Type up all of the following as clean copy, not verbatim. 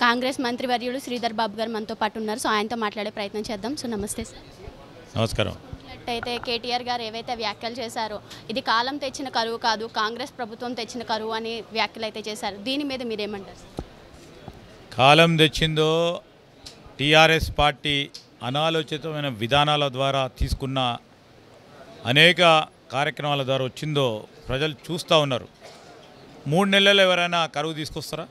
కాంగ్రెస్ మంత్రివర్యులు శ్రీధర్ బాబు గారు మనతో పాటు ఉన్నారు. సో ఆయనతో మాట్లాడే ప్రయత్నం చేద్దాం. సో నమస్తే సార్. నమస్కారం. అయితే కేటీఆర్ గారు ఏవైతే వ్యాఖ్యలు చేశారో ఇది కాలం తెచ్చిన కరువు కాదు, కాంగ్రెస్ ప్రభుత్వం తెచ్చిన కరువు అని వ్యాఖ్యలు అయితే చేశారు. దీని మీద మీరేమంటారు? కాలం తెచ్చిందో టీఆర్ఎస్ పార్టీ అనాలోచితమైన విధానాల ద్వారా తీసుకున్న అనేక కార్యక్రమాల ద్వారా వచ్చిందో ప్రజలు చూస్తూ ఉన్నారు. 3 నెలలు ఎవరైనా కరువు తీసుకొస్తారా?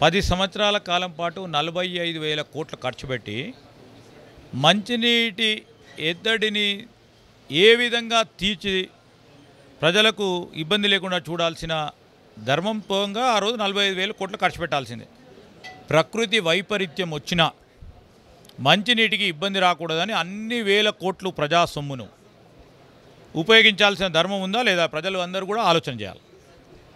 10 సంవత్సరాల కాలం పాటు 45,000 కోట్లు ఖర్చు పెట్టి మంచినీటి ఎద్దడిని ఏ విధంగా తీర్చి ప్రజలకు ఇబ్బంది లేకుండా చూడాల్సిన ధర్మం పోగా ఆ రోజు 45,000 కోట్లు ఖర్చు పెట్టాల్సిందే. ప్రకృతి వైపరీత్యం వచ్చినా మంచినీటికి ఇబ్బంది రాకూడదని అన్ని వేల కోట్లు ప్రజా సొమ్మును ఉపయోగించాల్సిన ధర్మం ఉందా లేదా? ప్రజలు అందరూ కూడా ఆలోచన చేయాలి.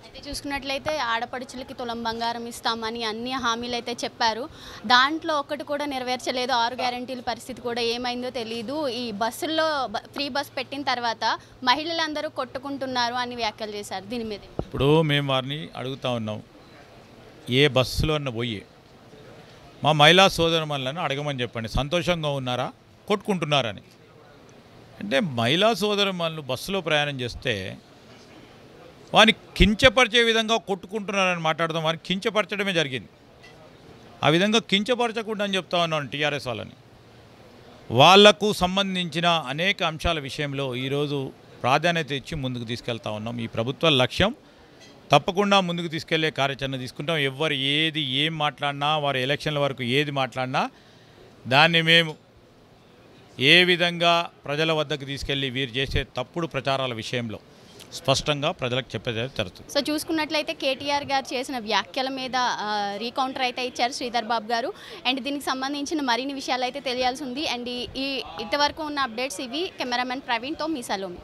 అయితే చూసుకున్నట్లయితే ఆడపడుచులకి తులం బంగారం ఇస్తామని అన్ని హామీలు అయితే చెప్పారు. దాంట్లో ఒక్కటి కూడా నెరవేర్చలేదు. 6 గ్యారెంటీల పరిస్థితి కూడా ఏమైందో తెలియదు. ఈ బస్సుల్లో ఫ్రీ బస్ పెట్టిన తర్వాత మహిళలందరూ కొట్టుకుంటున్నారు అని వ్యాఖ్యలు చేశారు. దీని మీద ఇప్పుడు మేము వారిని అడుగుతూ ఉన్నాం, ఏ బస్సులో అన్న పోయి మా మహిళా సోదరుమణులను అడగమని చెప్పండి, సంతోషంగా ఉన్నారా కొట్టుకుంటున్నారని. అంటే మహిళా సోదరుమణులు బస్సులో ప్రయాణం చేస్తే వారిని కించపరిచే విధంగా కొట్టుకుంటున్నారని మాట్లాడదాం. వారిని కించపరచడమే జరిగింది. ఆ విధంగా కించపరచకుండా అని చెప్తా ఉన్నాను టీఆర్ఎస్ వాళ్ళని. వాళ్లకు సంబంధించిన అనేక అంశాల విషయంలో ఈరోజు ప్రాధాన్యత ఇచ్చి ముందుకు తీసుకెళ్తా ఉన్నాం. ఈ ప్రభుత్వ లక్ష్యం తప్పకుండా ముందుకు తీసుకెళ్లే కార్యాచరణ తీసుకుంటాం. ఎవరు ఏం మాట్లాడినా, వారి ఎలక్షన్ల వరకు ఏది మాట్లాడినా దాన్ని మేము ఏ విధంగా ప్రజల వద్దకు తీసుకెళ్ళి వీరు చేసే తప్పుడు ప్రచారాల విషయంలో స్పష్టంగా ప్రజలకు చెప్పేది జరుగుతుంది. సో చూసుకున్నట్లయితే కేటీఆర్ గారు చేసిన వ్యాఖ్యల మీద రీకౌంటర్ అయితే ఇచ్చారు శ్రీధర్ బాబు గారు. అండ్ దీనికి సంబంధించిన మరిన్ని విషయాలు అయితే తెలియాల్సి ఉంది. అండ్ ఇంతవరకు ఉన్న అప్డేట్స్ ఇవి. కెమెరామెన్ ప్రవీణ్తో మీ సలోమి.